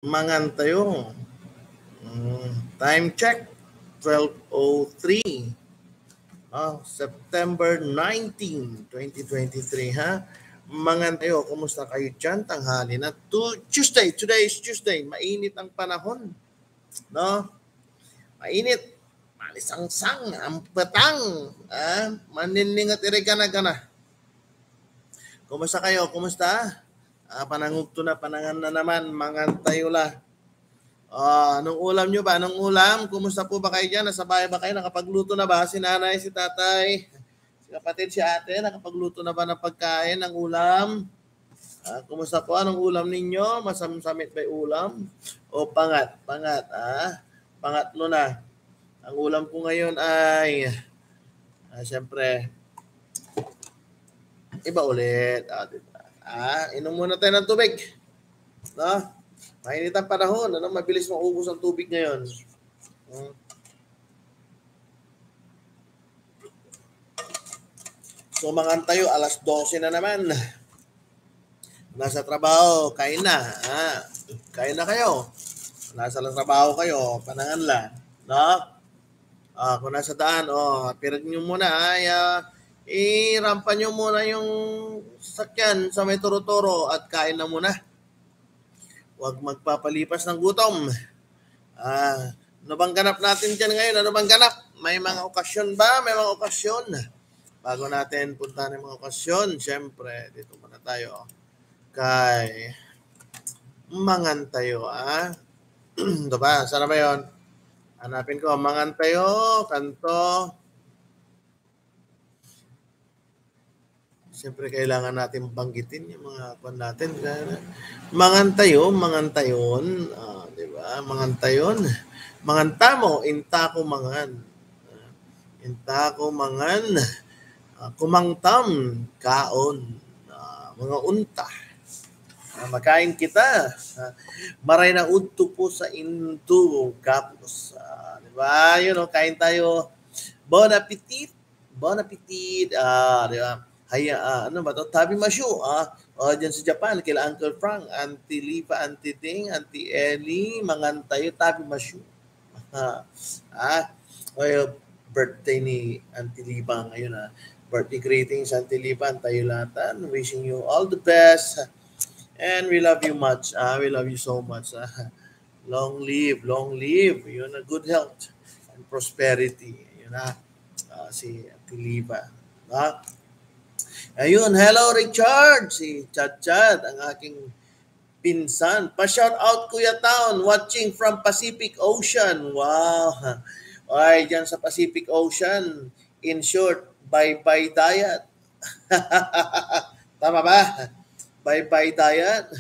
Mangan tayo. Time check, 12:03. September 19, 2023, ha? Mangan tayo, kumusta kayo dyan? Tanghali na. Tuesday, today is Tuesday. Mainit ang panahon. No? Mainit. Malisangsang, ang petang. Maniningat irigana-gana. Kumusta kayo? Kumusta? Panangugto na, panangan na naman. Mangan tayo la. Anong ulam nyo ba? Anong ulam? Kumusta po ba kayo dyan? Nasa bahay ba kayo? Nakapagluto na ba? Si nanay, si tatay, si kapatid, si ate, nakapagluto na ba ng pagkain, ng ulam? Kumusta po? Anong ulam ninyo? Masamsamit ba yung ulam? O pangat? Pangatlo na. Ang ulam ko ngayon ay, siyempre, iba ulit. Diba? Inom muna tayo ng tubig. No? Mainit ang panahon. Mabilis maubos ang tubig ngayon. So, mangan tayo. Alas 12 na naman. Nasa trabaho. Kain na. Kain na kayo. Nasa trabaho kayo. Panangan lang. No? Kung nasa daan, pirag nyo muna. Irampan nyo muna yung sasakyan sa may turo-turo at kain na muna. Huwag magpapalipas ng gutom. Ano bang ganap natin dyan ngayon? Ano bang ganap? May mga okasyon ba? May mga okasyon. Bago natin puntahan yung mga okasyon, syempre, dito muna tayo. Kay Mangan tayo, diba? Sana ba yun? Hanapin ko, Mangan tayo, kanto. Siyempre, kailangan natin banggitin yung mga kwan natin. Mangan tayon. Diba? Mangan tayon. Manganta mo, intako mangan. Intako mangan. Kumangtam, kaon. Mga unta. Makain kita. Maray na udto po sa into kapos. Diba? Kain tayo. Bon appetit. Bon appetit. Diba? Ano ba to? Tabi Mashu. Diyan sa Japan, kila Uncle Frank, Auntie Liva, Auntie Ding, Auntie Ellie, mangan tayo, Tabi Mashu. Birthday ni Auntie Liva ngayon. Birthday greetings, Auntie Liva, tayo latan. Wishing you all the best. And we love you much. We love you so much. Long live. Good health and prosperity. Si Auntie Liva. Ayun, hello Richard, si Chad, ang aking pinsan. Pa-shout out Kuya Town, watching from Pacific Ocean. Wow. Ay, dyan sa Pacific Ocean, in short, bye-bye diet. Tama ba? Bye-bye diet.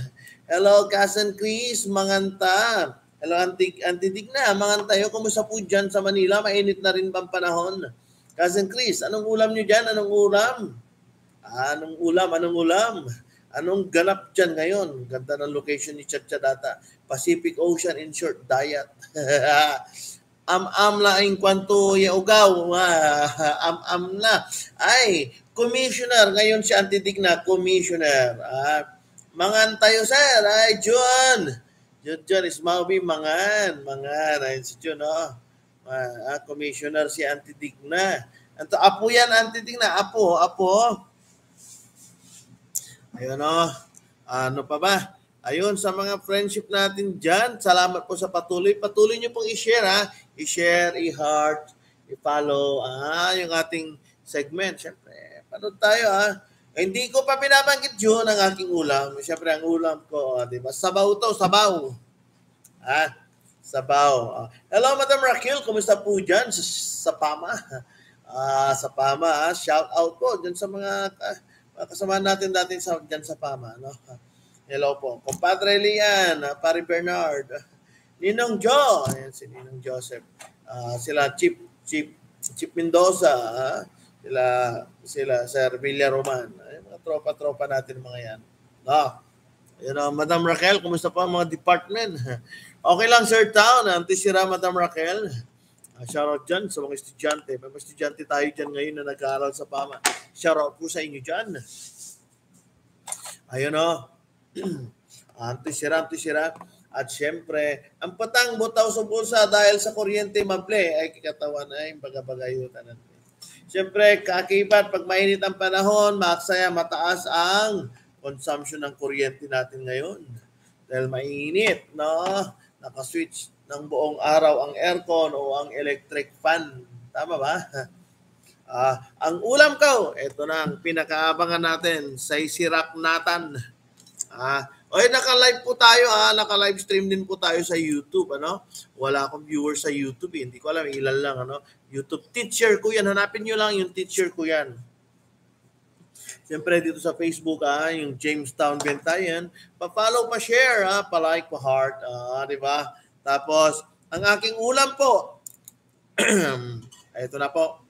Hello, Cousin Chris, manganta. Hello, Auntie Digna, manganta tayo. Kumusta po dyan sa Manila? Mainit na rin bang panahon? Cousin Chris, anong ulam nyo dyan? Anong ulam? Anong ulam? Anong ganap dyan ngayon? Ganda ng location ni Chachadata. Pacific Ocean in short diet. Am la in kwanto yaugaw. Am na. Ay, commissioner. Ngayon si Auntie Digna, commissioner. Mangan tayo, sir. Ay, John. John is Maubi, mangan. Ayun si John, commissioner si Auntie Digna. Apo yan, Auntie Digna. Apo. Ayun ano pa ba? Ayun, sa mga friendship natin dyan, salamat po sa patuloy. Patuloy nyo pong i-share, I-share, i-heart, i-follow, yung ating segment. Siyempre, panood tayo, Hindi ko pa binabanggit yun ang aking ulam. Siyempre, ang ulam ko, diba? Sabaw to, sabaw. Sabaw. Hello, Madam Raquel. Kumusta po dyan sa Pama? Sa Pama, shout out po dyan sa mga kasama natin dati dyan sa Pama. No? Hello po. Compadre Lian, Pari Bernard, Ninong Jo, ayan si Ninong Joseph, sila Chip Mendoza, sila Sir Villaroman, mga tropa natin mga yan. Madam Raquel, kumusta po ang mga department? Okay lang, Sir Town, antisira Madam Raquel. Shoutout dyan sa mga estudyante. May mga estudyante tayo dyan ngayon na nag-aaral sa Pama. Shoutout po sa inyo dyan. Ayun Antisira. At syempre, ang patang butaw sa bulsa dahil sa kuryente mable ay kikatawan ay bagabagayutan natin. Syempre, kakibat, pag mainit ang panahon, maksaya mataas ang consumption ng kuryente natin ngayon. Dahil mainit, no? Nakaswitch ng buong araw ang aircon o ang electric fan. Tama ba? Ang ulam ko, ito na ang pinakaabangan natin, Sisirak Natan. Naka-live po tayo, naka-live stream din po tayo sa YouTube, ano? Wala akong viewers sa YouTube, hindi ko alam ilan lang, ano? YouTube teacher ko yan, hanapin niyo lang yung teacher ko yan. Siyempre dito sa Facebook, yung Jamestown Bentayan, pa-follow, pa-share, pa-like, pa-heart, di ba? Tapos, ang aking ulam po, ito na po.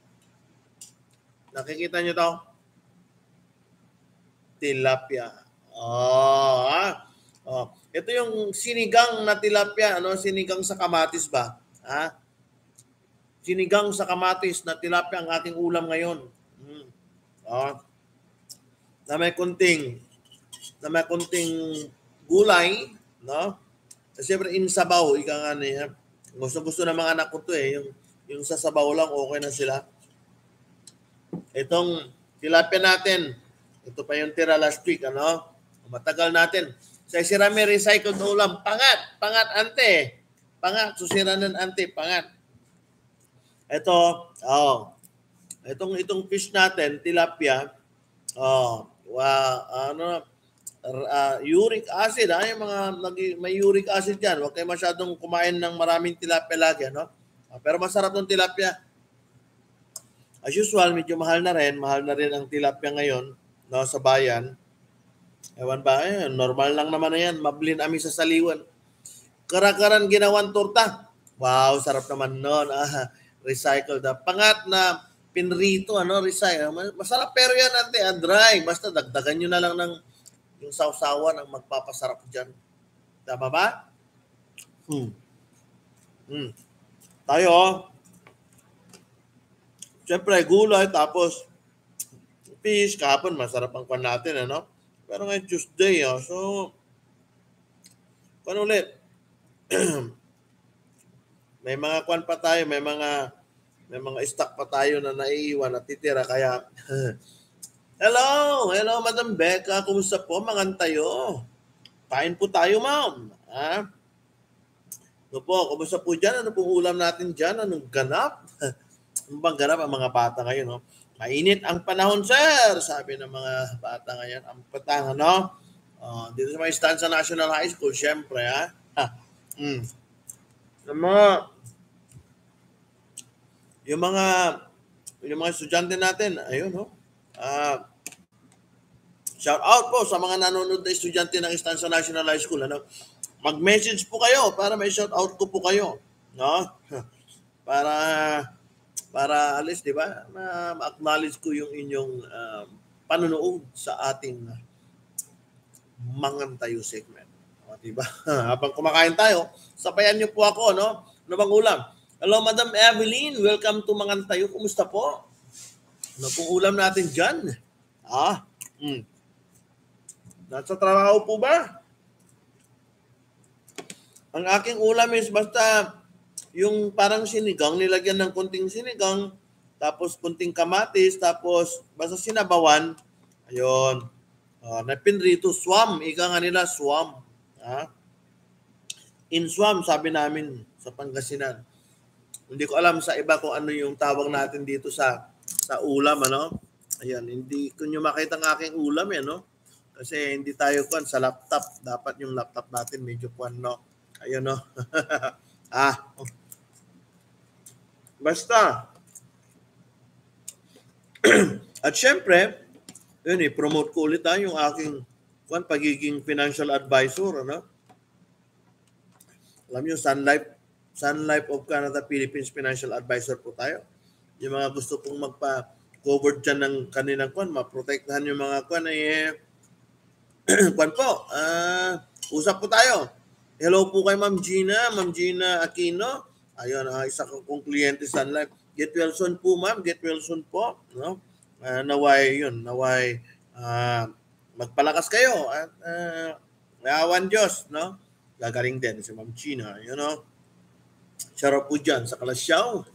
Nakikita niyo to? Tilapia. Ito yung sinigang na tilapia, ano? Sinigang sa kamatis ba? Sinigang sa kamatis na tilapia ang aking ulam ngayon. Na may kunting gulay, no? Siyempre insabaw, ika nga niya. Gusto ng mga anak ko to yung sa sabaw lang okay na sila. Itong tilapia natin, ito pa yung tira last week, ano? Matagal natin. Sa sirami recycled ulam, pangat ante. Pangat, susiranan ante, pangat. Ito, itong fish natin, tilapia, uric acid, yung mga may uric acid diyan. Huwag kayo masyadong kumain ng maraming tilapia lagi, no? Pero masarap ng tilapia. As usual, medyo mahal na rin ang tilapia ngayon, no, sa bayan. Ewan ba, normal lang naman na yan. Mablin ami sa saliwan. Karakaran ginawan torta. Wow, sarap naman nun. Recycled. Pangat na pinrito, recycle. Masarap pero yan, ante, dry. Basta dagdagan nyo na lang ng yung sausawan ang magpapasarap dyan. Tama ba? Tayo, siyempre, gulay, tapos fish, kahapon, masarap ang kwan natin, ano? Pero ngayon, Tuesday, so, kwan ulit? May mga kwan pa tayo, may mga stock pa tayo na naiiwan at titira, kaya, Hello, Madam Becca, kumusta po, tayo? Kain po tayo, ma'am. Ano po, kumusta po dyan? Ano pong ulam natin dyan? Anong ganap? Ano bang ganap ang mga bata ngayon, no? Mainit ang panahon, sir, sabi ng mga bata ngayon. Ang patang, ano? Dito sa may Stanza National High School, syempre, Yung mga estudyante natin, ayun, no? Shout out po sa mga nanonood na estudyante ng Stanza National High School, ano? Mag-message po kayo para may shout out ko po kayo, no? Para alis, di ba? Ma-acknowledge ko yung inyong panonood sa ating Mangantayo segment. Di ba? Habang kumakain tayo, sabayan niyo po ako, no? Ano bang ulam? Hello, Madam Evelyn. Welcome to Mangantayo. Kumusta po? Ano pong ulam natin dyan? Nasa trabaho po ba? Ang aking ulam is basta yung parang sinigang, nilagyan ng kunting sinigang, tapos kunting kamatis, tapos basta sinabawan, ayun, napinrito, swam, ika nga nila, swam. In swam, sabi namin sa Pangasinan. Hindi ko alam sa iba kung ano yung tawag natin dito sa ulam, ano? Ayan, hindi ko nyo makita ang aking ulam, no? Kasi hindi tayo kuwan sa laptop. Dapat yung laptop natin medyo kuwan, no? Ayun, no? Basta. At syempre, yun, promote ko ulit yung aking pagiging financial advisor, ano? Alam nyo, Sun Life of Canada Philippines Financial Advisor po tayo. Yung mga gusto pong magpa-cover dyan ng kanilang maprotektahan yung mga usap po tayo. Hello po kay Ma'am Gina Aquino. Ayun, isa kong kliyente sa Sun Life. Get well soon po, ma'am. Get well soon po. No? Naway magpalakas kayo at awan Diyos, no? Gagaling din si Ma'am Gina, you know. Shoutout po dyan sa Kalasyaw.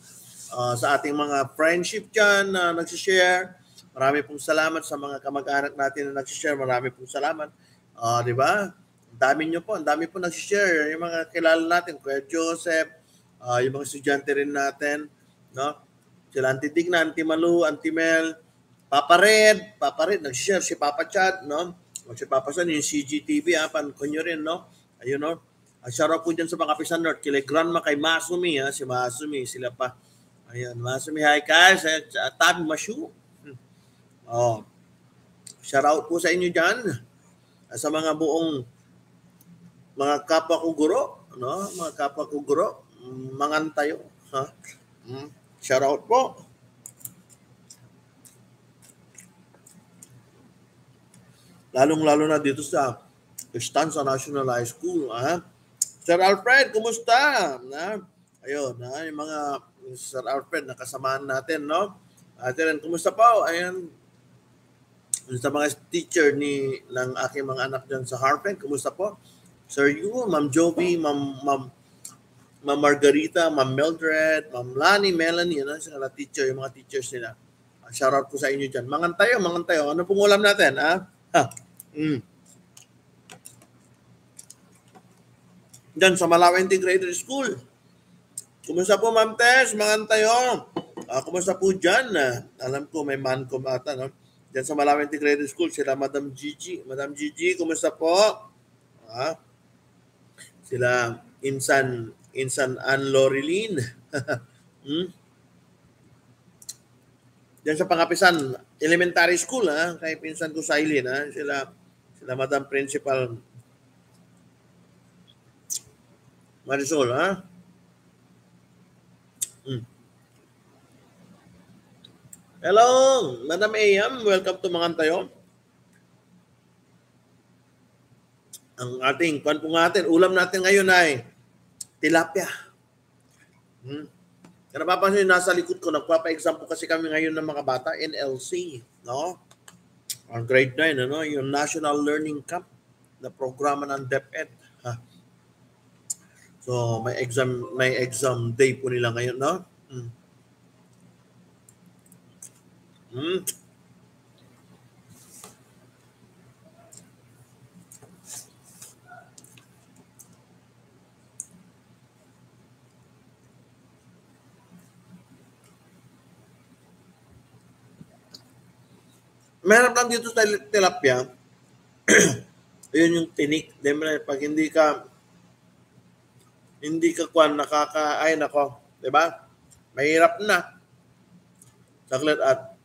Sa ating mga friendship dyan na nagsishare. Marami pong salamat sa mga kamag-anak natin na nagsishare. Marami pong salamat. Di ba? Ang dami nyo po. Ang dami po nagsishare. Yung mga kilala natin, Kuya Joseph, yung mga estudyante rin natin, no? Sila Auntie Digna, Auntie Malu, Auntie Mel, Papa Red, nagsishare si Papa Chad, no? Si Papa San, yung CGTV, pankon nyo rin, no? Ayun, no? Shoutout po dyan sa mga Kapisan North, kila Grandma, kay Masumi, si Masumi, sila pa. Ayun, Masumi, hi guys, Tabi Mashu. Oh. Shoutout po sa inyo dyan, sa mga buong mga kapwa ko guro, no? Mga kapwa ko guro, mangantayo, ha? Shoutout po. Lalong-lalo na dito sa Stanza National High School, ha? Sir Alfred, kumusta? Na? Ayun, yung mga Sir Alfred nakasamahan natin, no? At rin, kumusta po? Ayun, sa mga teacher ng aking mga anak dyan sa Harvard, kumusta po? Sir Yu, Ma'am Jovi, Ma'am Margarita, Ma'am Mildred, Ma'am Lani, Melanie, sila teacher, yung mga teachers nila. Shoutout po sa inyo dyan. Mangantayo. Ano pong ulam natin, ha? Dyan sa Malawa Integrated School. Kumusta po, Ma'am Tess? Mangantayo. Kumusta po dyan? Alam ko may mancom ata, no? Dyan sa Malawa Integrated School, sila Madam Gigi. Madam Gigi, kumusta po? Sila Insan Ann Loreline. Diyan sa Pangapisan Elementary School, kay pinsan ko sa Eileen, sila Madam Principal Marisol, Hello, Madam Ayam, welcome to Mangantayo. Ang ating ulam natin ngayon ay tilapia. Kaya napapansin nasa likod ko, nagpapa-exam po kasi kami ngayon ng mga bata, NLC, no? Ang grade 9, ano? Yung National Learning Camp na programa ng DepEd. So, may exam day po nila ngayon, no? Meron lang dito sa tilapia. Ayun yung tinik. Pag hindi ka ay nako, 'di ba? Mahirap na. Saglit at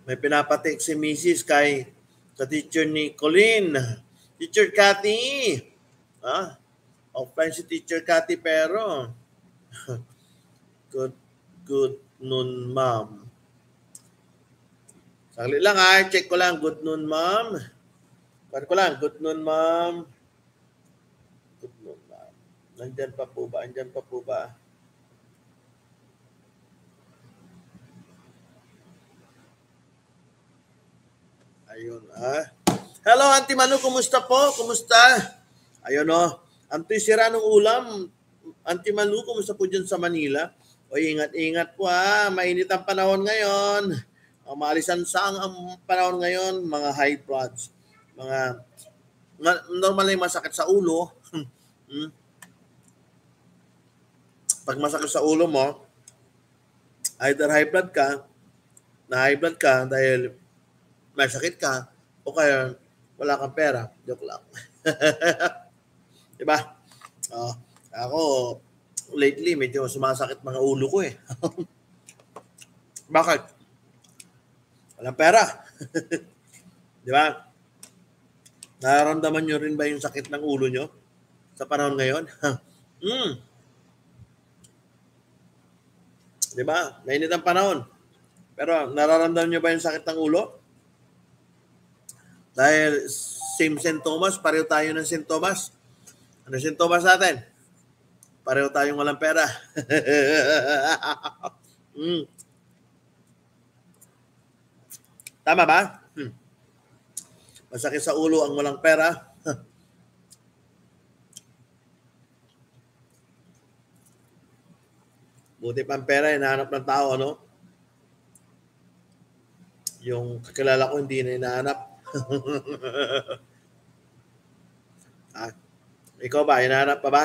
may pinapatik si Mrs. sa teacher ni Colleen. Teacher Cathy. Offline si Teacher Cathy pero good noon, ma'am. Saglit lang, check ko lang. Good noon, ma'am. Good noon, ma'am. Good noon, ma'am. Nandyan pa po ba? Ayun, Hello, Auntie Manu, kumusta po? Kumusta? Ayun, Auntie, sira ng ulam. Auntie Manu, kumusta po dyan sa Manila? Ingat po, mainit ang panahon ngayon. Maalisan ang panahon ngayon, mga high bloods. Normally masakit sa ulo. Pag masakit sa ulo mo, either high blood ka dahil may sakit ka, o kaya wala kang pera. Joke lang. Diba? Ako, lately, medyo sumasakit mga ulo ko eh. Bakit? Walang pera. Di ba? Nararamdaman nyo rin ba yung sakit ng ulo nyo sa panahon ngayon? Di ba? Mainit ang panahon. Pero nararamdaman nyo ba yung sakit ng ulo? Dahil same sintomas, pareho tayo ng sintomas. Ano sintomas natin? Pareho tayong walang pera. Tama ba? Masakit sa ulo ang walang pera. Buti pang pera, hinahanap ng tao, ano? Yung kakilala ko hindi na hinahanap. Ah, ikaw ba, hinahanap pa ba?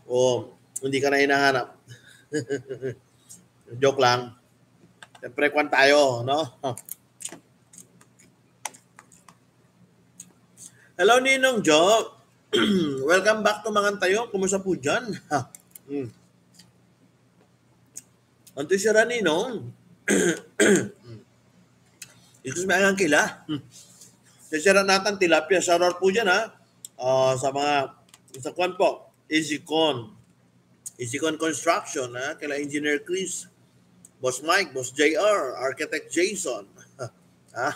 O hindi ka na hinahanap? Joke lang. Siyempre, kwan tayo, no? Hello, Ninong Jo. Welcome back to Mangan Tayo. Kumusta po dyan? Anto siya Ninong. Ito sa mga kila. Sasira natin tilapia. Shoutout po dyan, ha? Sa mga, sa kwan po, EasyCon. EasyCon Construction, ha? Kila Engineer Chris, Boss Mike, Boss JR, Architect Jason. Ha?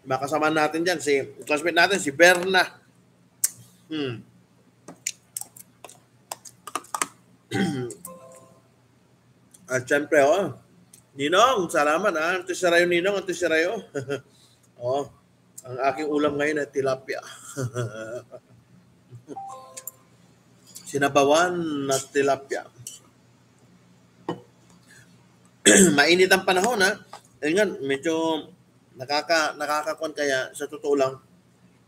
Makasama natin dyan, si classmate natin, si Berna. At syempre, Ninong, salamat, ha? Ito si Rayo, Ninong, ito si Rayo. Ang aking ulam ngayon ay tilapia. Sinabawan na tilapia. Mainit ang panahon, ha? Ayun, medyo nakakakon kaya sa totoo lang.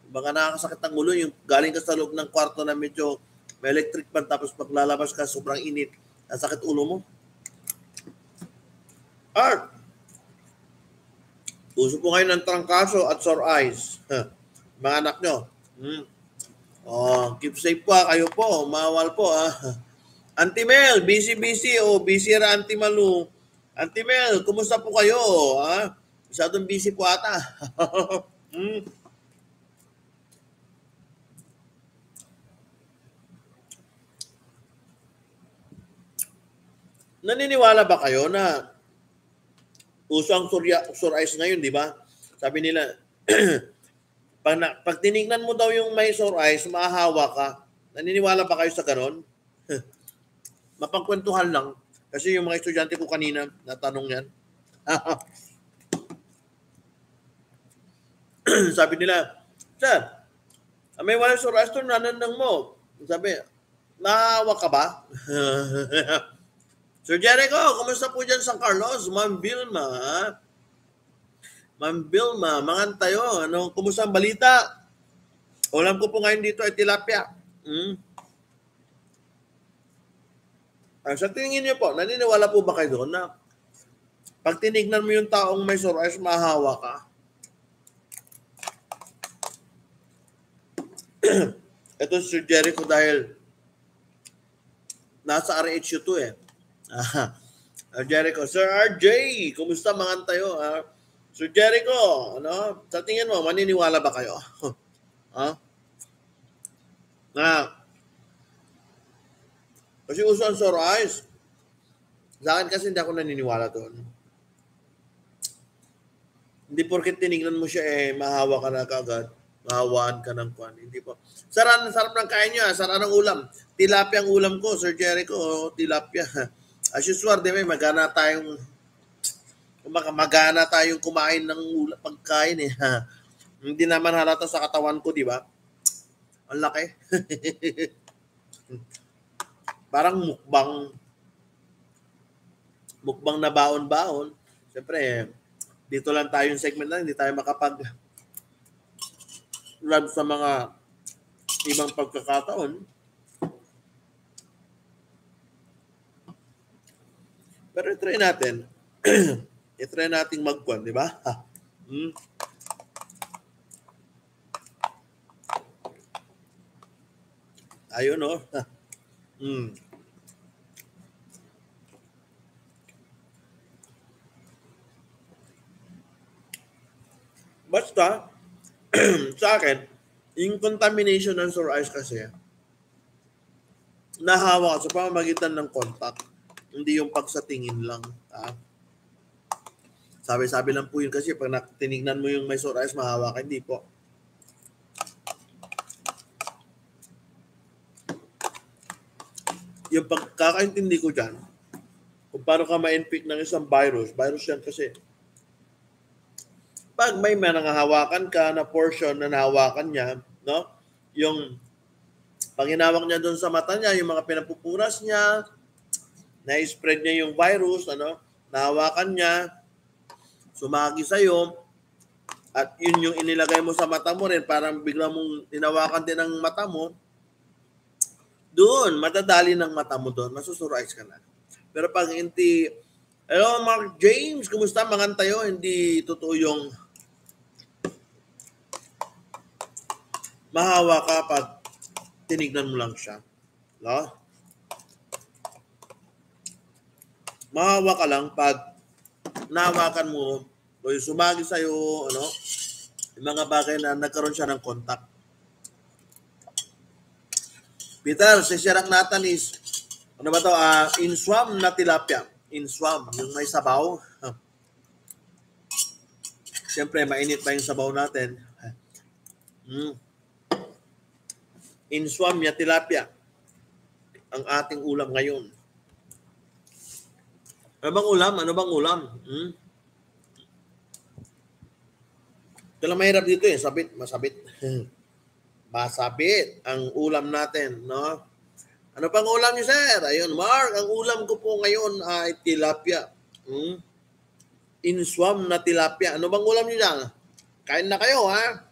Baka nakakasakit ang ulo yung galing ka sa loob ng kwarto na medyo may electric pan tapos paglalabas ka sobrang init. Ang sakit ulo mo. Art! Uso po ngayon ng trangkaso at sore eyes. Mga anak nyo. Keep safe po, kayo po. Mawal po. Auntie Mel, busy. Busy ra Auntie Malu. Auntie Mel, kumusta po kayo? Masyadong busy po ata. Naniniwala ba kayo na uso ang sore eyes ngayon, di ba? Sabi nila, pag tinignan mo daw yung may sore eyes, mahahawa ka. Naniniwala ba kayo sa ganon? Mapangkwentuhan lang. Kasi yung mga estudyante ko kanina, natanong yan. Sabi nila, Sir, may walang sore eyes to, nanandang mo. Sabi, nahahawa ka ba? Sir Jericho, kumusta po dyan San Carlos? Ma'am Vilma. Ma'am Vilma, mangan tayo. Kumusta ang balita? Ulam ko po ngayon dito ay tilapia. Sa tingin niyo po, naniniwala po ba kayo doon na pag tinignan mo yung taong may sore eyes, mahahawa ka? Ito si Sir Jericho dahil nasa RHU to eh. Jericho, Sir RJ, kumusta mangan tayo? Sir Jericho, sa tingin mo, maniniwala ba kayo? Kasi uso ang sore eyes. Sa akin kasi hindi ako naniniwala doon. Hindi porket tinignan mo siya mahawa ka na kagad. Mahawaan ka ng kwan. Hindi po. Sarap ng kain nyo. Sarap ng ulam. Tilapia ang ulam ko, Sir Jericho. Tilapia. As usual, di ba, magana tayong kumain ng pagkain eh. Hindi naman halata sa katawan ko, di ba? Ang laki. Parang mukbang na baon-baon. Siyempre, dito lang tayo yung segment na, hindi tayo makapag-run sa mga ibang pagkakataon. Pero i-try natin. I-try nating magkwan, di ba? Ayun, no? Basta, sa akin, yung contamination ng sore eyes kasi, nahawa ka sa pamamagitan ng contact. Hindi yung pagsatingin lang. Sabi-sabi lang po yun kasi pag tinignan mo yung may sore eyes, mahawa ka. Hindi po. Yung pagkakaintindi ko dyan, kung paano ka ma-infect ng isang virus yan kasi. Pag may nangahawakan ka na portion na nahawakan niya, no? Yung Pag hinawak niya doon sa mata niya, yung mga pinapupunas niya, na-spread niya yung virus, nahawakan niya, sumagi sa'yo, at yun yung inilagay mo sa mata mo rin, parang bigla mong hinawakan din ang mata mo, doon, matadali ng mata mo doon, masusurprise ka na. Pero pag hindi, hello Mark James, kumusta mga tayo? Hindi totoo yung mahawa ka pag tinignan mo lang siya. No? Mahawa ka lang pag nahawakan mo o yung sumagi sa'yo, yung mga bagay na nagkaroon siya ng contact. Peter, sisirang natin is, ano ba to? Inswam na tilapia. Inswam, yung may sabaw. Siyempre, mainit pa yung sabaw natin. Inswam na tilapia. Ang ating ulam ngayon. Ano bang ulam? Ano bang ulam? Ito lang mahirap dito eh. Masabit. Masabit ang ulam natin, no? Ano pang ulam niyo, sir? Ayun, Mark, ang ulam ko po ngayon ay tilapia. Inswam na tilapia. Ano bang ulam niyo dyan? Kain na kayo, ha?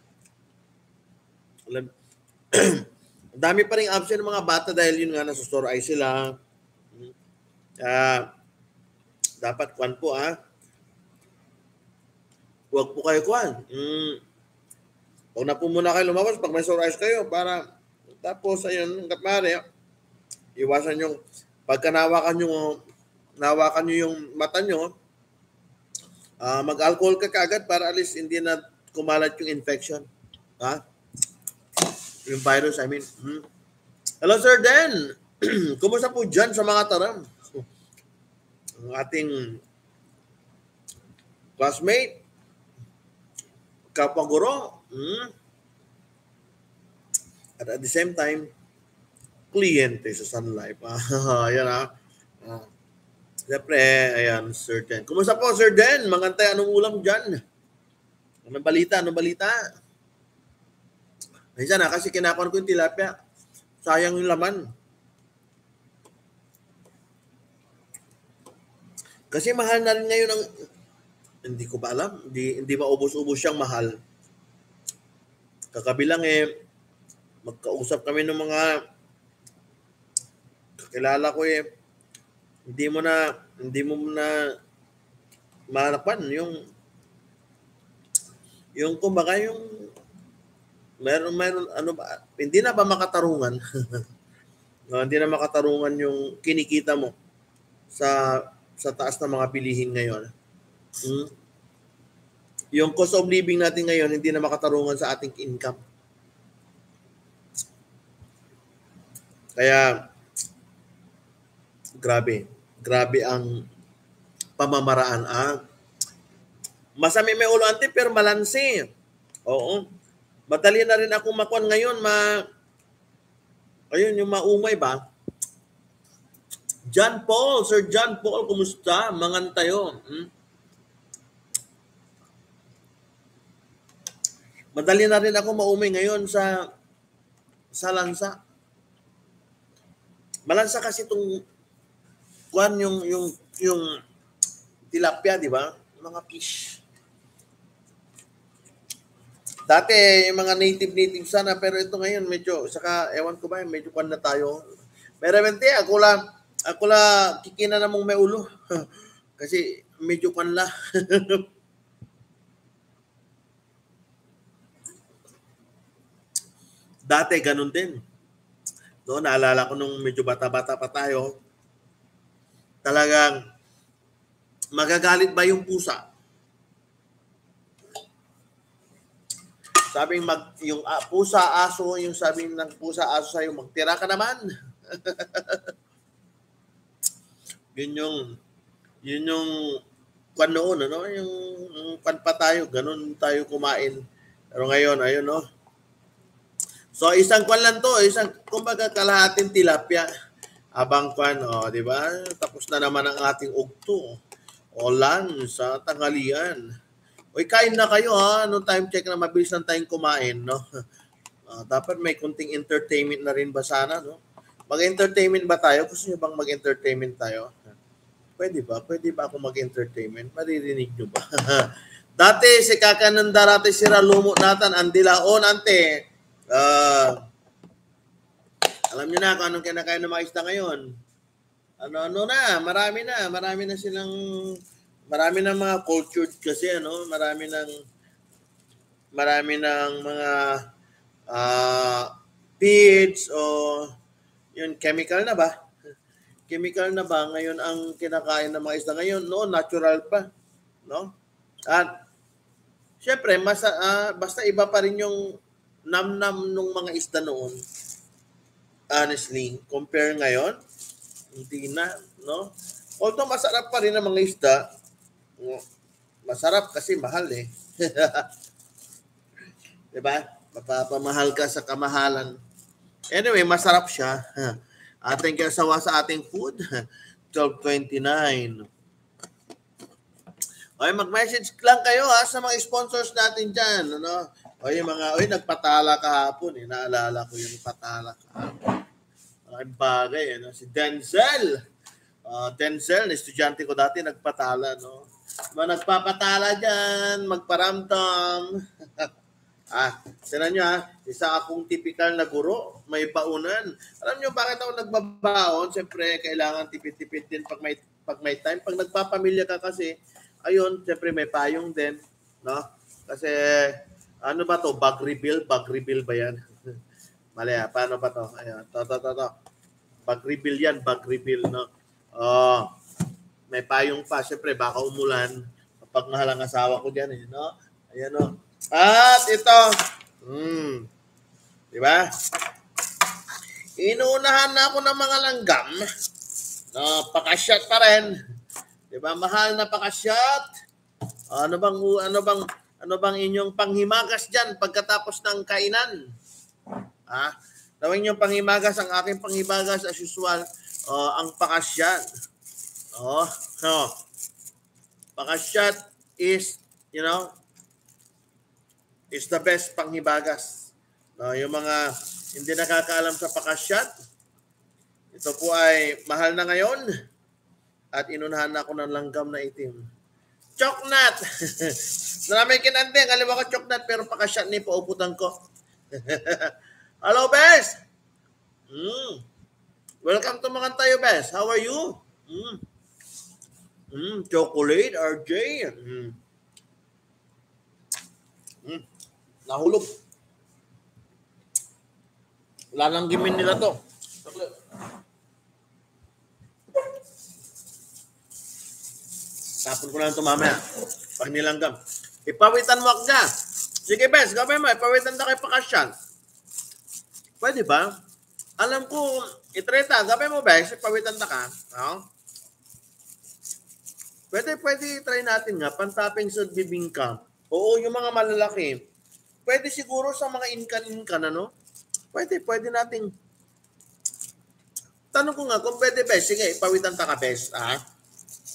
Ang dami pa rin absent ng mga bata dahil yun nga, nasa-store eye sila. Dapat kwan po, ha? Huwag po kayo kwan. Huwag na po muna kayo lumabas pag may store eyes kayo para tapos, ayun, kapare, iwasan yung pagka nawakan nyo yung mata nyo, mag-alcohol ka kagad para at least hindi na kumalat yung infection. Ha? Yung virus, I mean. Hello, Sir Den. Kumusta po dyan sa mga taram? Ang ating classmate, kapwa guro, at the same time, kliyente sa Sun Life. Ayan ha. Siyempre, ayan, Sir Den. Kumusta po, Sir Den? Mangantay, anong ulam dyan? Anong balita? Minsan kasi kinakaon ko yung tilapia. Sayang yung laman. Kasi mahal na rin ngayon ang, hindi ko ba alam, hindi maubos-ubos siyang mahal. Kakabilang magkausap kami ng mga kakilala ko hindi mo na mahanapan yung kumbaga yung meron hindi na ba makatarungan hindi na makatarungan yung kinikita mo sa taas ng mga bilihin ngayon. Yung cost of living natin ngayon hindi na makatarungan sa ating income. Kaya grabe ang pamamaraan. Masami may ulo ante pero malansi. Oo. Madali na rin ako makuan ngayon ayun yung maumay ba? John Paul, Sir John Paul, kumusta? Mangantayo. Madali na rin ako maumay ngayon sa lansa. Malansa kasi itong kuan yung tilapia, di ba? Mga fish. Dati yung mga native sana pero ito ngayon medyo saka ewan ko ba medyo kuan na tayo. Pero mente ako la kikina namong may ulo. Kasi medyo kuan la. Dati ganun din. No, naalala ko nung medyo bata-bata pa tayo. Talagang magagalit ba yung pusa? Sabing yung pusa, aso, yung sabing ng pusa, aso sa'yo, magtira ka naman. yun yung kwan noon, yung kwan pa tayo, ganun tayo kumain. Pero ngayon, ayun, no? So, isang kwan lang to, kumbaga kalahating tilapia. Abang kwan, di ba? Tapos na naman ang ating ugto. O lunch sa tanghalian. Uy, kain na kayo ha. Noong time check na mabilis lang tayong kumain, no? Dapat may kunting entertainment na rin ba sana, no? Mag-entertainment ba tayo? Gusto niyo bang mag-entertainment tayo? Pwede ba? Pwede ba ako mag-entertainment? Maririnig nyo ba? Dati, si Kakananda dati si Ralumo natan, andilaon, ante. Alam niyo na kung anong kinakain ng mga isda ngayon. Ano na, marami na silang, marami ng mga cultured kasi, marami ng mga feeds o yun, chemical na ba? Chemical na ba ngayon ang kinakain ng mga isda ngayon? No, natural pa, no? At syempre, basta iba pa rin yung namnam ng mga isda noon. Honestly, compare ngayon, hindi na, no? Although masarap pa rin ang mga isda, masarap kasi mahal eh. Diba? Mapapamahal ka sa kamahalan. Anyway, masarap siya. Ating kasawa sa ating food, 12.29. Okay, mag-message lang kayo sa mga sponsors natin dyan. Nagpatala kahapon. Naalala ko yung patala kahapon. Malaking bagay. Si Denzel. Denzel, estudyante ko dati, nagpatala. Nagpapatala dyan, magparamdam. Tinan nyo isa akong typical na guro, may baunan. Alam nyo bakit ako nagbabaon? Siyempre, kailangan tipid-tipid din pag may time. Pag nagpapamilya ka kasi, ayun, siyempre may payong din. No? Kasi, ano ba to? Bag reveal ba yan? Mali paano ba to? Ayan, to. Bag reveal yan, bag reveal. No? May payong pa. Siyempre, baka umulan. Kapag mahal ang asawa ko dyan. No? Ayan o. At ito, diba? Inuunahan na ako ng mga langgam. Pakasyat pa rin. Diba? Mahal na pakasyat. Ano bang inyong panghimagas dyan pagkatapos ng kainan? Gawin yung panghimagas, ang aking panghimagas as usual, ang pakasyat. Pakasyat is, is the best panghibagas. Yung mga hindi nakakaalam sa pakasyat, ito po ay mahal na ngayon at inunahan na ako ng langgam na itim. Choknat! Maraming kinanding, alam ako choknat pero pakasyat ni pauputan ko. Hello, Bes! Welcome to mga tayo, Bes. How are you? Chocolate, RJ. Nahulog. Wala nang gimin nila to. Tapon ko lang ito mamaya. Pag nilanggam. Ipawitan mo ka. Sige, Bes, gawin mo. Ipawitan na kay Pakasyan. Pwede ba? Alam ko, itreta. Gawin mo, Bes. Ipawitan na ka. Pwede try natin nga. Pantaping sa bibingka. Oo, yung mga malalaki. Pwede siguro sa mga inkan-inkan, Pwede nating. Tanong ko nga, kung pwede, Bes. Sige, ipawitan ta ka, Bes.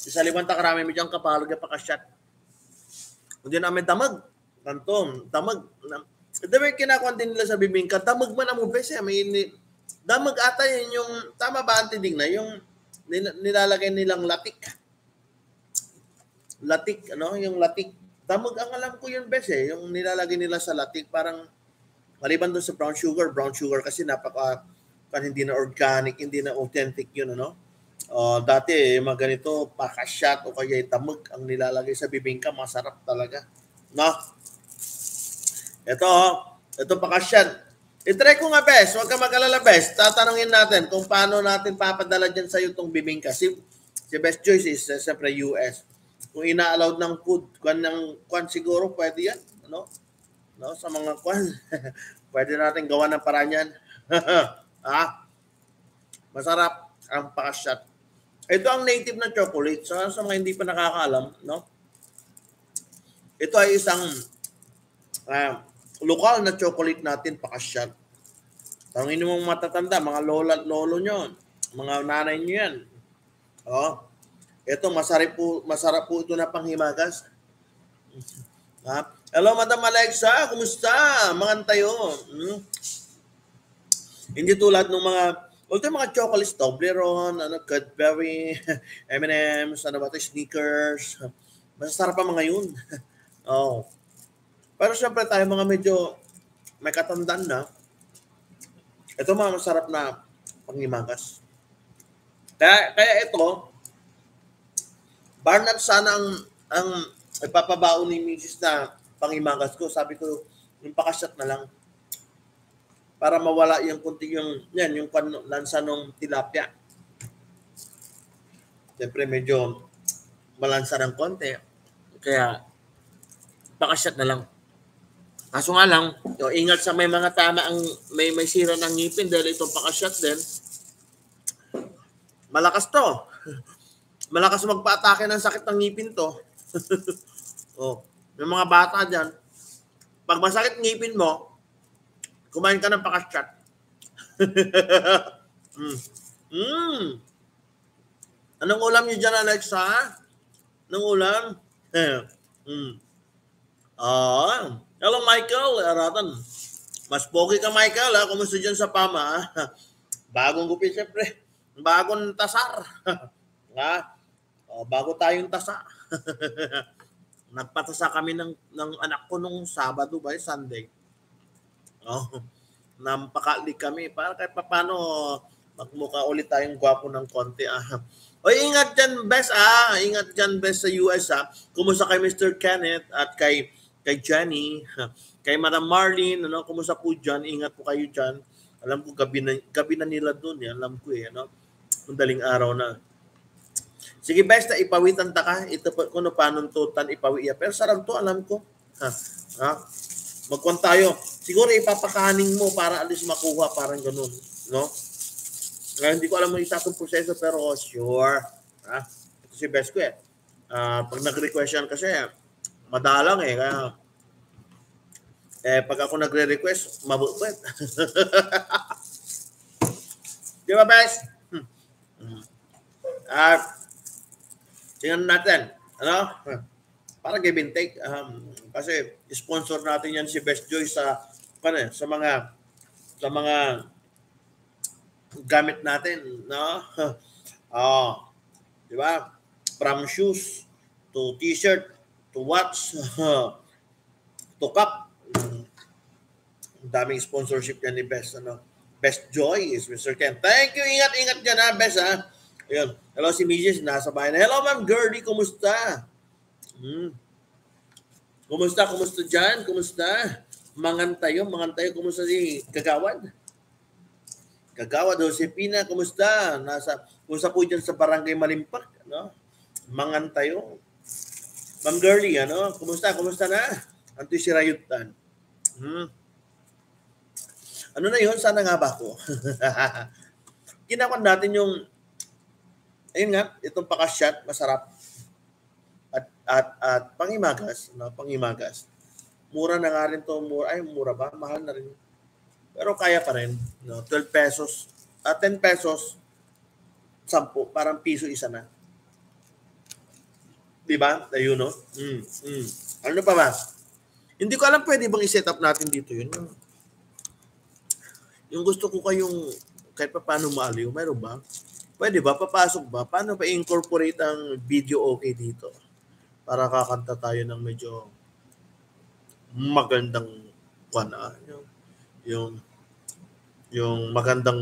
Isaliwan ta karami mo dyan kapalog na pakasyat. Hindi namin damag. Kantom, damag. Dami kinakuan din nila sa bibingka. Damag man ang Bes. Damag ata yun yung, tama ba ang tidig na? Yung nilalagay nilang latik. Latik, yung latik. Damag ang alam ko yun, Bes, yung nilalagay nila sa latik, parang maliban doon sa brown sugar kasi hindi na organic, hindi na authentic yun, dati, mga ganito, pakasyat o kaya damag ang nilalagay sa bibingka, masarap talaga. Ito pakasyat. I-try ko nga, Bes, huwag ka mag-alala, Bes. Tatanungin natin kung paano natin papadala dyan sa'yo itong bibingka. Si Best Joyce is, siyempre, US. Kung ina-allowed ng food, kwan siguro, pwede yan. Sa mga kwan. Pwede natin gawa ng paraan yan. Masarap ang pakasyat. Ito ang native na chocolate. Sa mga hindi pa nakakaalam, ito ay isang lokal na chocolate natin, pakasyat. Tangin mo matatanda, mga lola at lolo nyo, mga nanay nyo yan. Ito, masarap po ito na panghimagas. Hello, Madam Alexa. Kumusta? Mga tayo. Hindi tulad ng mga, although mga chocolates, Toblerone, Cadbury, M&M's, ano ba ito, Snickers. Masasarap pa mga yun. Oh. Pero syempre tayo mga medyo may katandaan na, ito mga masarap na pangimagas. Kaya ito, Barnett sana ang ipapabaon ni Mrs. na pangimagas ko. Sabi ko, yung pakasyat na lang para mawala yung kunti yung lansa ng tilapia. Siyempre medyo malansa ng konti. Kaya pakasyat na lang. Kaso nga lang, ingat sa may mga tama ang may sira ng ngipin dahil itong pakasyat din. Malakas to. Malakas magpa-atake ng sakit ng ngipin to. Oh, yung mga bata dyan, pag masakit ngipin mo, kumain ka ng pakasyat. Anong ulam niyo dyan, Alexa? Anong ulam? Hello, Michael. Aratan. Mas pogi ka, Michael. Ha? Kumusta dyan sa Pama? Bagong gupit, siyempre. Bagong tasar. Bago tayong tasa. Nagpatasa kami ng anak ko nung Sabado ba, Sunday. Nampakali kami para kahit paano magmukha ulit tayong gwapo ng konti. Oy, ingat dyan, Bes. Ingat dyan, Bes, sa US. Kumusta kay Mr. Kenneth at kay Jenny, kay Madam Marlene, kumusta po dyan? Ingat po kayo dyan. Alam ko, gabi na nila doon. Alam ko Madaling araw na. Sige, basta ipawitan ta ka. Ito po kung paano tutan ipawi. Pero sarap to, alam ko. Magkuhan tayo. Siguro ipapakaning mo para alis makuha, parang ganun. No? Hindi ko alam mo isa itong proseso, pero sure. Ito si best ko pag nag-request yan kasi, madalang kaya pag ako nagre-request, mabukwet. Di ba, best? Tingnan natin. Para give and take. Kasi sponsor natin yan si Best Joy sa mga gamit natin. No? Di ba? From shoes to t-shirt to watch to cup. Daming sponsorship yan ni Best. Best Joy is Mr. Ken. Thank you. Ingat dyan Best Ayun. Hello si Mrs. Nasa bahay na. Hello Ma'am Gertie. Kumusta? Kumusta dyan? Kumusta? Mangan tayo. Kumusta si Kagawad? Kagawad, Josepina. Kumusta? Kumusta po dyan sa Barangay Malimpak? Mangan tayo. Ma'am Gertie, Kumusta na? Anto si Rayutan. Ano na yun? Sana nga ba ako? Ginawan natin yung ayun nga, itong pakasyat, masarap. At pangimagas, pangimagas. Mura na nga rin to, mura ba? Mahal na rin. Pero kaya pa rin, 12 pesos. 10 pesos, 10, parang piso isa na. Diba? Ayun, no? Ano pa ba? Hindi ko alam, pwede bang i-set up natin dito yun? Yung gusto ko kayong kahit pa paano maaliw, mayroon ba? Pwede ba? Papasok ba? Paano pa incorporate ang video okay dito? Para kakanta tayo ng medyo magandang yung magandang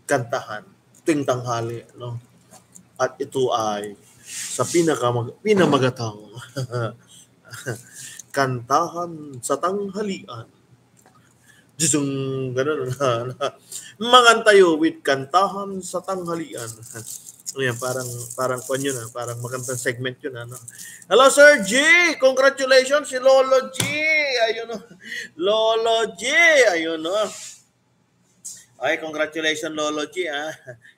kantahan tuwing tanghali, At ito ay sa pinamagatang kantahan sa tanghalian. Yung gano'n mangan tayo with kantahan sa tanghalian. Ayan, parang yun parang magandang segment yun Hello Sir G, congratulations si Lolo G. Ayun Lolo G, ayun Ay, congratulations Lolo G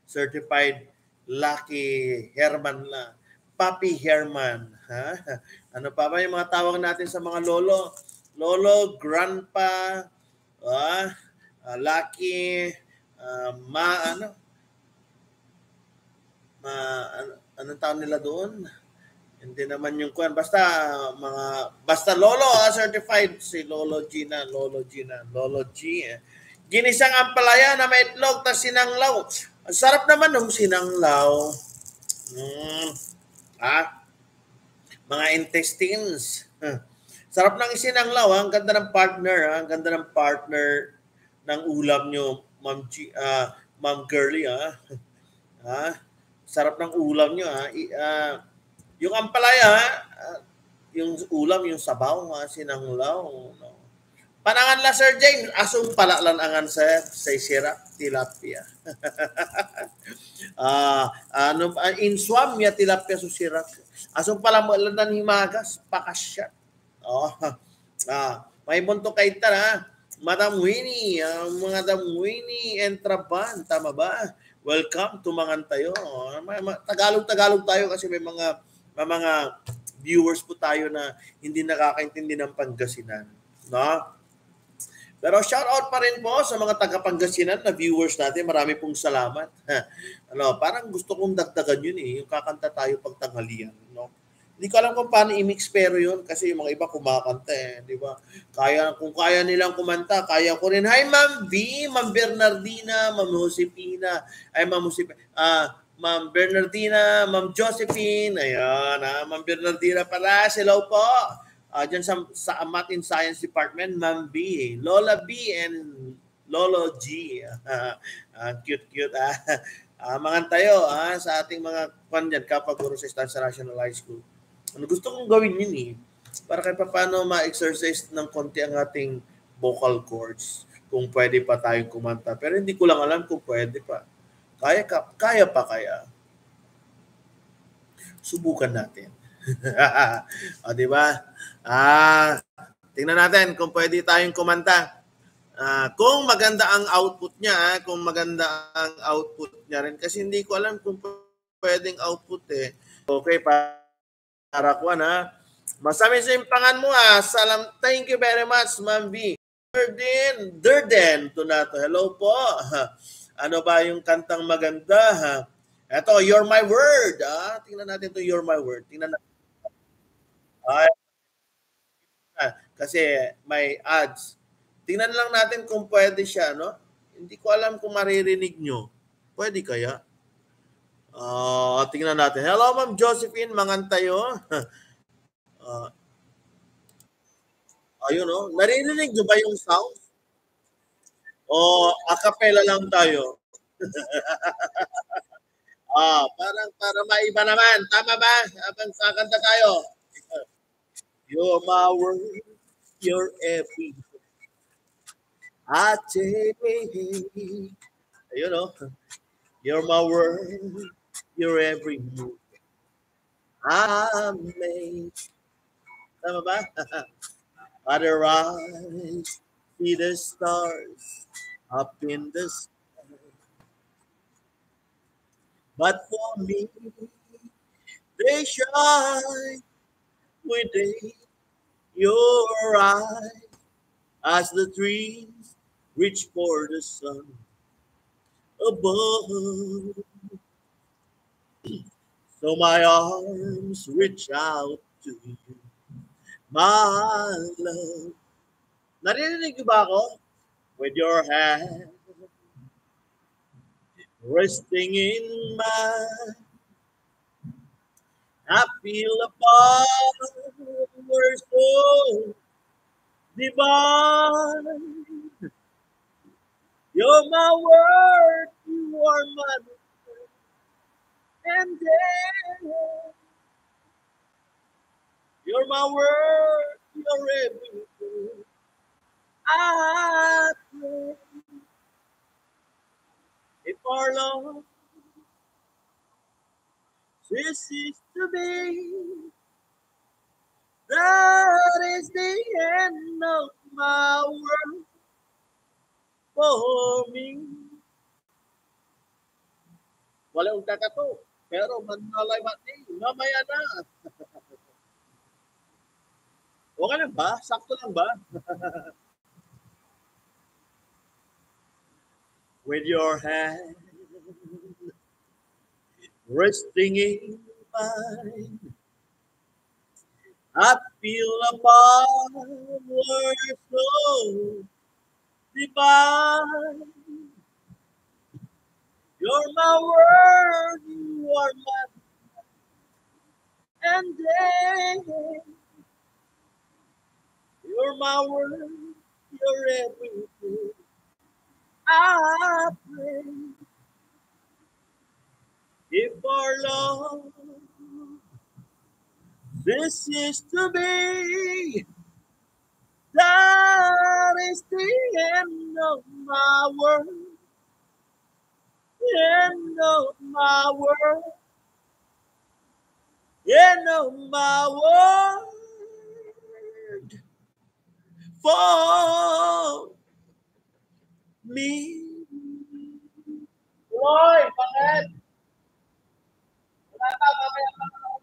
Certified Lucky Herman la. Papi Herman Ano pa ba yung mga tawag natin sa mga lolo? Lolo, grandpa, Lucky, anong tawag nila doon? Hindi naman yung kuan basta lolo certified si Lolo Gina, Lolo Gina, Lolo G. Ginisang ampalaya na may itlog na sinanglaw. Ang sarap naman ng sinanglaw. Mm. Ah, mga intestines. Sarap ng isinanglaw. Ang ganda ng partner. Ang ganda ng partner ng ulam nyo, Ma'am Girlie. Sarap ng ulam nyo. Yung ampalaya, yung ulam, yung sabaw, sinanglaw. No? Panangan la Sir James, asong pala lang angan sa sirap, tilapia. Inswam ya tilapia su sirap. Asong pala mo lang himagas, pakasya. Oh, may bunto kay tara. Madam Winnie, Madam Winnie Entraban, tama ba? Welcome to Mangantayo. Tagalog-Tagalog tayo kasi may mga viewers po tayo na hindi nakakaintindi ng Pangasinan, no? Pero shout out pa rin po sa mga taga-Pangasinan na viewers natin. Marami pong salamat. Parang gusto kong dagdagan yun yung kakanta tayo pag tanghalian, no? Hindi ko alam kung paano i-mix pero yun kasi yung mga iba kumakanta di ba? Kung kaya nilang kumanta, kaya ko rin. Hi Ma'am V, Ma'am Bernardina, Ma'am Josepina, Ma'am Bernardina, Ma'am Josephine, ayan, Ma'am Bernardina pala, hello po. Diyan sa Math and Science Department, Ma'am B, Lola B, and Lolo G. Cute. Mangantayo sa ating mga kapaguro sa Estancia National High School. Gusto kong gawin yun para kahit paano ma-exercise ng konti ang ating vocal cords kung pwede pa tayong kumanta. Pero hindi ko lang alam kung pwede pa. Kaya pa kaya? Subukan natin. Di ba? Tingnan natin kung pwede tayong kumanta. Kung maganda ang output niya, kung maganda ang output niya rin. Kasi hindi ko alam kung pwedeng output Okay, para ko Masabi sa impangan mo Salam, thank you very much, Ma'am V. Durden, Tunato. Hello po. Ano ba yung kantang maganda? Ito, You're My Word. Tingnan natin to You're My Word. Tingnan natin. Kasi may ads. Tingnan lang natin kung pwede siya, no? Hindi ko alam kung maririnig nyo. Pwede kaya? Tingnan natin. Hello, Ma'am Josephine, Mangantayo. Ayun, no? Naririnig nyo ba yung sound? O acapella lang tayo? Para maiba naman. Tama ba? Habang kakanta tayo. You're my word, you're everything. I take. Ayun, no? You're my word, you're every move I make. Tama ba? Otherwise, see the stars up in the sky. But for me, they shine within your eyes as the trees reach for the sun above. So my arms reach out to you, my love. Narinig ba ako? With your hand resting in mine, I feel a power so divine. You're my word, you are my word, and then you're my word, you're everything. I pray if our love ceases to be, that is the end of my world for me. Wala yung kakato, pero manalay mati, mamaya na. Okay lang ba? Sakto lang ba? With your hand resting in mine, I feel a power so divine. You're my world, you are my and day. You're my world, you're everything. I pray if our love this is to be. That is the end of my world, end of my world, end of my world. For me. Roy, bakit? Wala ka, mamaya pa ka na.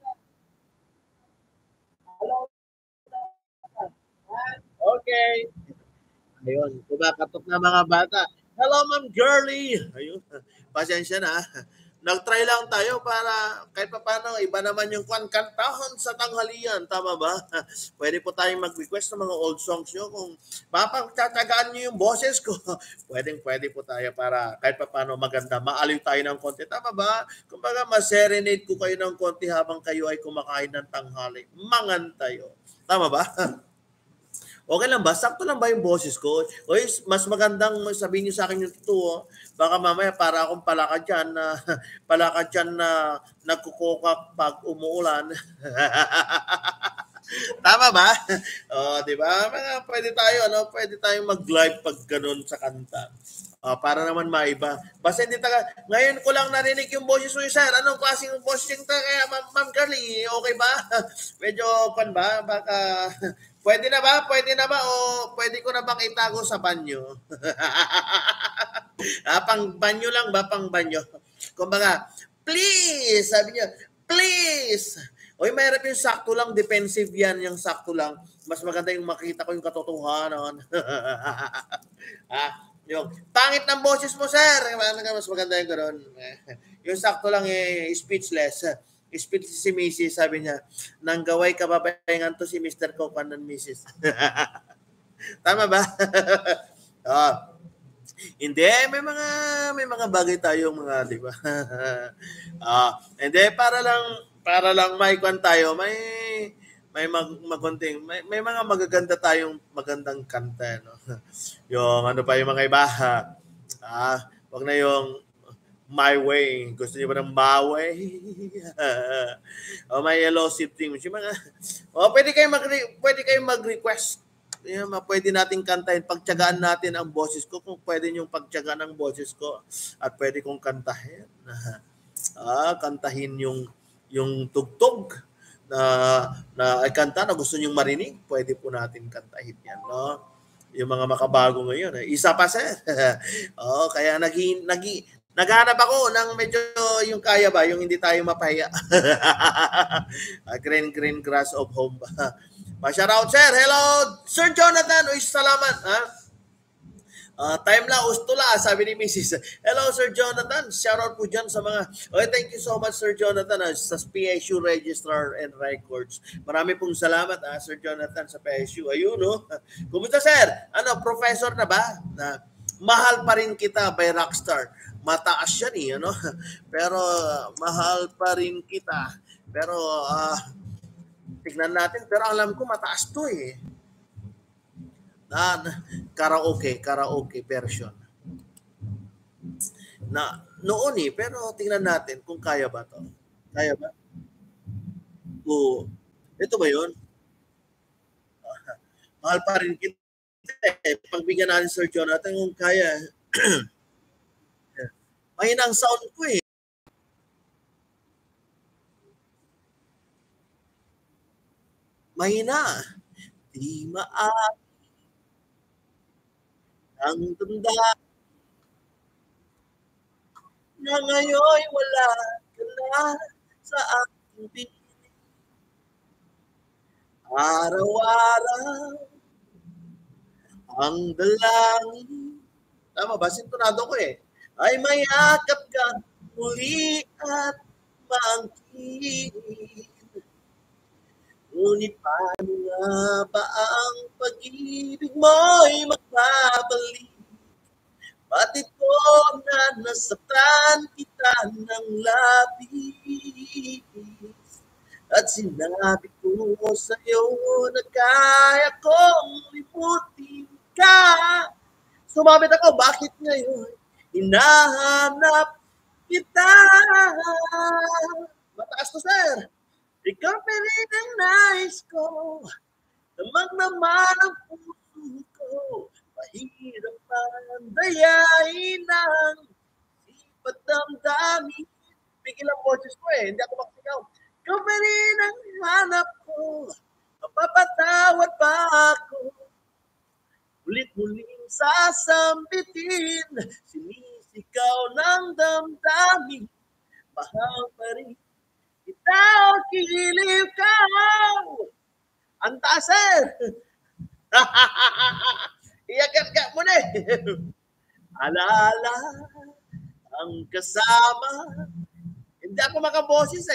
Hello? Okay. Ayun, kumakatok na mga bata. Hello, Ma'am Girlie. Ayun, pasensya na. Nag-try lang tayo para kahit pa paano, iba naman yung kantahan sa tanghalian. Tama ba? Pwede po tayong mag-request ng mga old songs nyo. Kung mapagtatagaan nyo yung boses ko, pwede po tayo para kahit pa paano maganda. Maaliw tayo ng konti. Tama ba? Kumbaga, ma-serenade ko kayo ng konti habang kayo ay kumakain ng tanghali. Mangan tayo. Tama ba? Okay lang ba? Sakto lang ba yung boses ko? O mas magandang sabihin niyo sa akin yung totoo. Baka mamaya para akong palakad dyan na, palakad dyan na nagkukukak pag umuulan. Tama ba? Di ba? Pwede tayo, pwede tayong mag-live pag ganun sa kanta. Para naman maiba. Basta hindi ngayon ko lang narinig yung boses mo, sir. Anong klaseng boses yung kaya, Ma'am Carly? Okay ba? Medyo, ba? Baka, pwede na ba? Pwede na ba? O pwede ko na bang itago sa banyo? Pang banyo lang ba? Pang banyo. Kumbaga, please, sabi niya, please. Oy, mahirap yung sakto lang, defensive yan, yung sakto lang. Mas maganda yung makita ko yung katotohanan. Yung pangit ng boses mo, sir. Mas maganda yung gano'n. Yung sakto lang speechless. Speechless si Mrs. Sabi niya, nang gaway kababayangan to si Mr. Copan ng Mrs. Tama ba? Hindi, may mga bagay tayong mga, di ba? Hindi, para lang may kwan tayo, may may mga magaganda tayong magandang kanta, no? Yung ano pa yung mga iba, wag na yung My Way. Gusto niyo ba ng My Way? My Yellow Sip Team. Yung mga, pwede kayong mag-request. Pwede nating kantahin. Pagtyagaan natin ang boses ko. Kung pwede niyong pagtyagaan ang boses ko at pwede kong kantahin. Kantahin yung tugtog na kanta na gusto niyong marinig, pwede po natin kantahin yan, no? Yung mga makabago ngayon, isa pa, sir. Kaya naghanap ako ng medyo yung kaya ba, yung hindi tayo mapahiya. Green grass of home ba. Shout out, sir. Hello, Sir Jonathan. Uy, salamat. Time lang, ustula, sabi ni Mrs. Hello, Sir Jonathan. Shout out po dyan sa mga... Okay, thank you so much, Sir Jonathan, sa PSU Registrar and Records. Marami pong salamat, Sir Jonathan, sa PSU. Ayun, no? Kumusta, sir? Professor na ba? Mahal pa rin kita by Rockstar. Mataas yan, ano? Pero, mahal pa rin kita. Pero, tignan natin. Pero alam ko, mataas to, karaoke version. Noon pero tingnan natin kung kaya ba to. Kaya ba? Oo. Ito ba yun? Mahal pa rin kita. Pagbigyan natin Sir Jonathan kung kaya. Mahina ang sound ko Mahina. Di maaari ang damdamin na ngayon wala ka na sa aking piling. Araw-araw ang dalangin. Tama ba? Sintonado ko ay mayakap ka muli at maangkin. Ngunit paano nga ba ang pag-ibig mo'y magbabalik? Batid ko na nasaktan kita ng labis at sinabi ko sa'yo na kaya kong limutin ka. Sumabit ako, bakit ngayon hinahanap kita? Mataas to, sir. Ikaw pa rin ang nais ko, damang naman ang puso ko. Mahirap pandayain ang sipat damdamin. Bigil ang boses ko hindi ako makasigaw. Ikaw pa rin ang hanap ko, mapapatawad pa ako. Ulit-muling sasambitin, sinisigaw ng damdamin. Mahal pa rin kita o kilip ka. Ang taas, sir. Iyagat-gat mo na Alala ang kasama. Hindi ako makaboses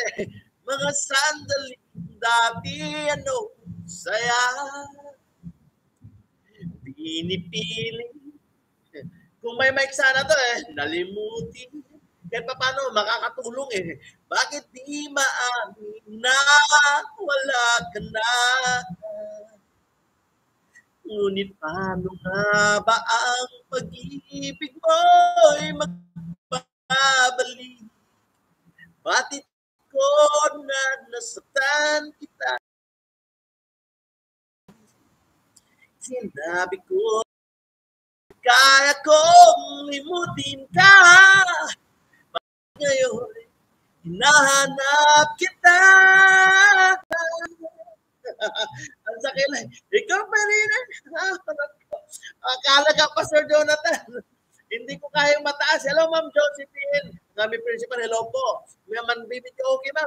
Mga sandali dati saya. Pinipili. Kung may mic sana to nalimutin. Kahit pa paano, makakatulong Bakit di maamin na wala ka na? Ngunit paano nga ba ang pag-ibig mo'y magbabalik? Bakit ko na nasaktan kita? Sinabi ko, kaya kong limutin ka. Ngayon, hinahanap kita. Ang sakit lang. Ikaw pa rin Akala ka pa, Sir Jonathan. Hindi ko kayang mataas. Hello, Ma'am Josephine. Kami principal, hello po. May manbibig ka okay, ma'am.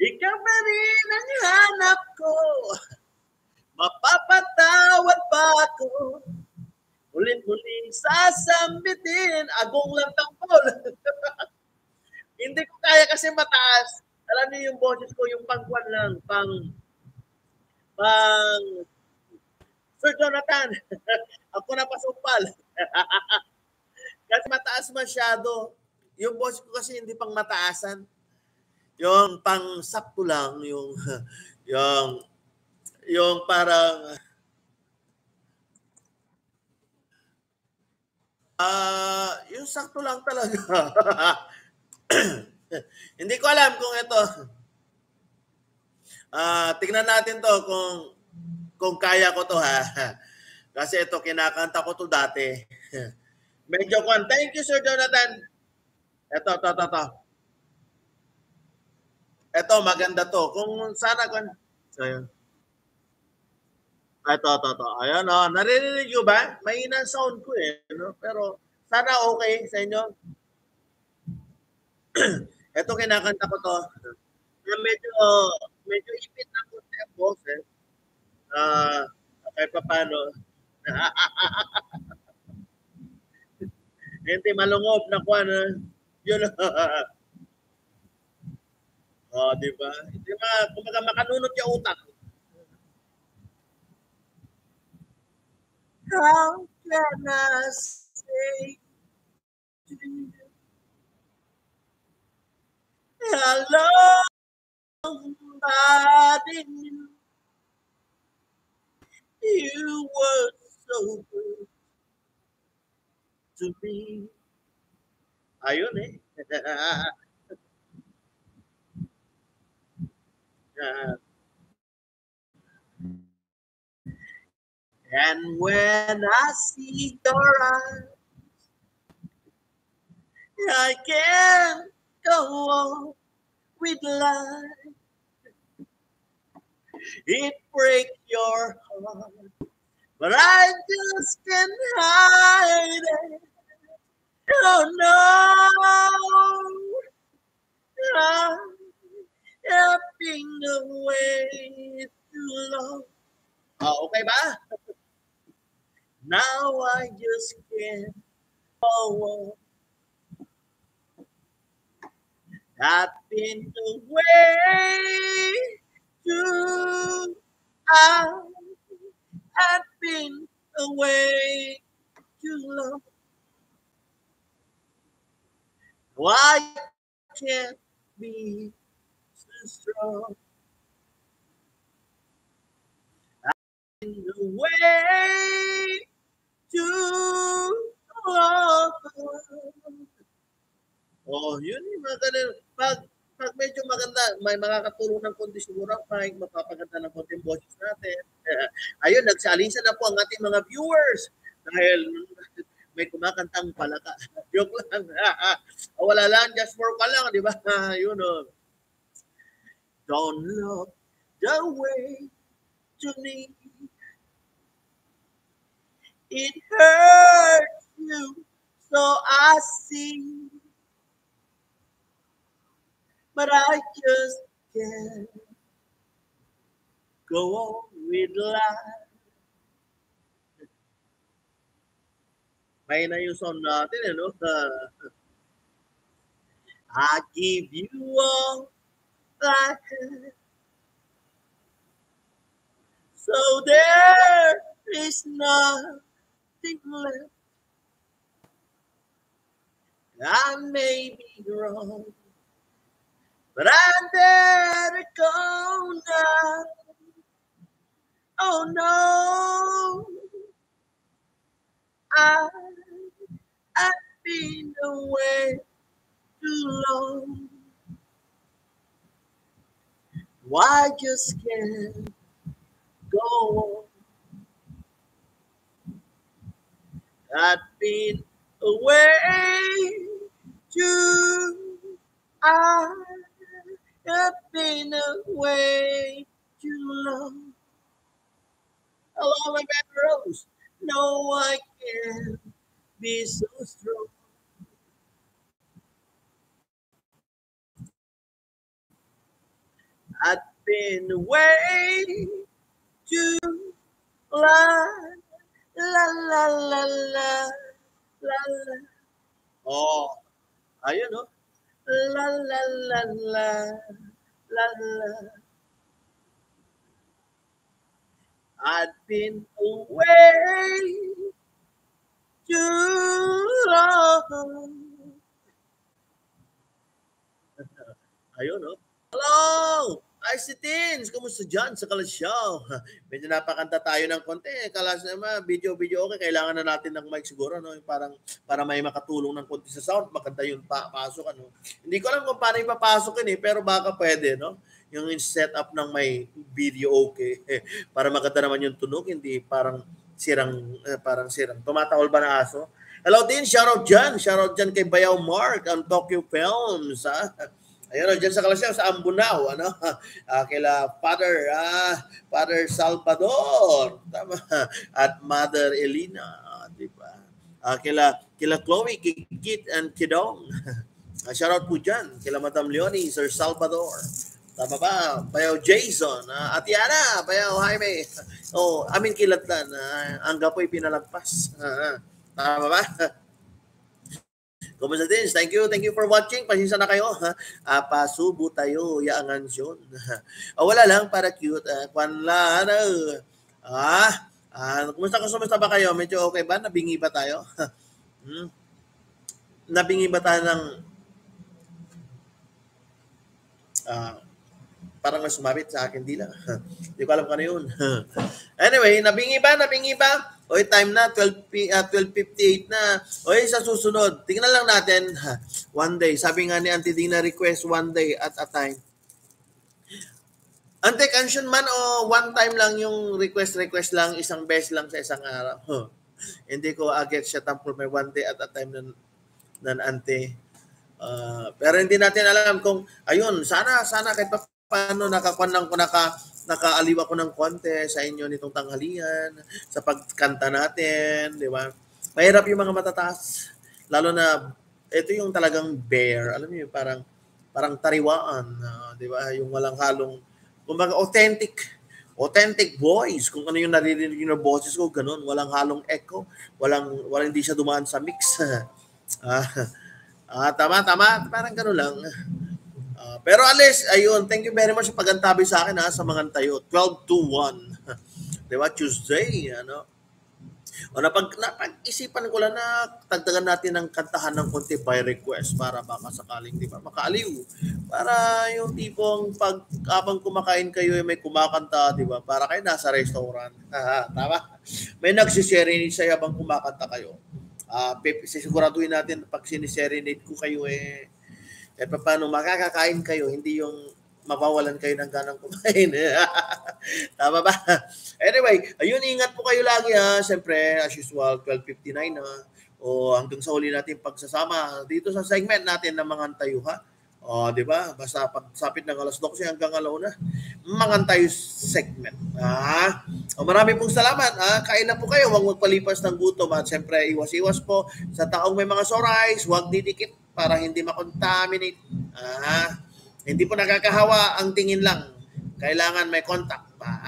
Ikaw pa rin ang hanap ko. Mapapatawad pa ako. Ulit-muling sasambitin. Agong lang tangkol. Hindi ko kaya kasi mataas. Alam niyo yung boses ko, yung pangkwan lang, pang Sir Jonathan, ako na pasumpal. Kasi mataas masyado. Yung boses ko kasi hindi pang mataasan. Yung pang sakto lang, yung parang yung sakto lang talaga. Hindi ko alam kung ito. Tingnan natin to kung kaya ko to Kasi ito kinakanta ko to dati. Medyo kwan. Thank you, Sir Jonathan. Ito. Ito maganda to. Kung sana kwan. So, yun. Ito. Ayan naririnig nyo ba? Mahina sound ko no? Pero sana okay sa inyo. Ito kinakanta ko to. Medyo ipit na po sa boses. Kahit pa paano. Hindi malungob na kuha yun. Di ba? Hindi kumaga makanunot yung utak. How can I say to you? Hello, somebody new. You were so good to me. Ayun And when I see your eyes, I can't go on with life. It breaks your heart, but I just can't hide it. Oh no, I've been away too long. Okay ba? Now I just can't go on. I've been away too long. I've been away too long. Why can't be so strong? I've been away too long. Oh, yun yung mga ganun. Pag medyo maganda, may makakatulong ng konti siguro ang mic, mapapaganda ng konti yung boses natin. Ayun, nagsalisa na po ang ating mga viewers dahil may kumakantang palaka. Joke lang. Wala lang, just for ka lang, di ba? Yun o. Don't look the way to me. It hurts you, so I see. But I just can't go on with life. May na yung song natin, ano? I give you all I have. So there is nothing left. I may be wrong, but I better go now. Oh no, I've been away too long. Why just can't go on? I've been away too. I have been away too long. Hello, my baby Rose. No, I can't be so strong. I've been away too long. La la la la la la. Oh, ayun no. La la la la la la. I've been away too long. Ayun no. Hello! Icy Teens! Kumusta dyan sa Kalasyaw? Medyo napakanta tayo ng konti. Kalas naman, video okay. Kailangan na natin ng mic siguro. No? Parang, para may makatulong ng konti sa sound. Maganda yung pasok. Ano? Hindi ko alam kung paano ipapasok yun pero baka pwede. No? Yung setup ng may video okay. Para maganda naman yung tunog. Hindi parang sirang. Tumatahol ba na aso? Hello din, shoutout dyan kay Bayaw Mark ang Tokyo Films. Ha? Ayun, dyan sa Kalasyaw, sa Ambunao, ano? Kila Father Salvador, tama, at Mother Elena, di ba? Kila Chloe, Kikit, and Kidong. Shoutout po dyan, kila Madam Leonie, Sir Salvador. Tama ba? Bayaw Jason, Ate Ana, Bayaw Jaime. Oh, amin kilatan, ang gapoy pinalagpas. Tama ba? Kumusta din? Thank you for watching. Pasensya na kayo. Pasubo tayo, yaangan yun. Wala lang, para cute. Kwanla, kumusta ba kayo? Medyo okay ba? Nabingi ba tayo? Nabingi ba tayo ng parang mas sumabit sa akin dila. Hindi ko alam kung ano yun. Anyway, nabingi ba? Oy, time na, 12:58 na. Oy, sa susunod, tingnan lang natin, one day. Sabi nga ni Auntie Dina, request one day at a time. Ante, cancel man o one time lang yung request lang, isang beses lang sa isang araw. Hindi ko agad siya tampol may one day at a time ng ante. Pero hindi natin alam kung, ayun, sana kahit pa paano nakaaliw ako ng konti sa inyo nitong tanghalian, sa pagkanta natin, di ba? Mahirap yung mga matataas. Lalo na, ito yung talagang bare. Alam niyo, parang tariwaan. Di ba? Yung walang halong, kumbaga authentic voice. Kung ano yung naririnig yung boses ko, ganun. Walang halong echo. Walang hindi siya dumaan sa mix. Tama. Parang ganun lang. Pero alis, ayun, thank you very much sa pagantabi sa akin sa mga tayo. 12 to 1. Diba? Tuesday, ano? O napag-isipan ko lang na tagdagan natin ng kantahan ng konti by request para baka sakaling, di ba, makaaliw. Para yung tipong pag habang kumakain kayo may kumakanta, di ba? Para kayo nasa restaurant. Tama? May nagsiserenade sa'yo habang kumakanta kayo. Sisiguraduhin natin pag siniserenade ko kayo paano makakakain kayo, hindi yung mawawalan kayo ng ganang kumain. Tama ba? Anyway, ayun, ingat po kayo lagi Siyempre, as usual, 12:59 o hanggang sa huli natin pagsasama dito sa segment natin ng mga tayo di ba? Basta pagsapit ng alas 12 hanggang alauna, mga tayo segment. Marami pong salamat. Kain na po kayo, huwag magpalipas ng gutom at siyempre iwas-iwas po sa taong may mga sorais, huwag didikit para hindi makontaminate. Hindi po nakakahawa ang tingin lang. Kailangan may contact pa.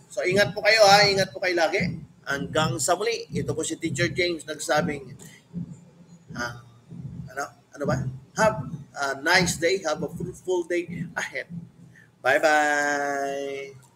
So ingat po kayo ingat po kayo lagi. Hanggang sa muli. Ito po si Teacher James nagsabing ano ba? Have a nice day. Have a fruitful day ahead. Bye-bye.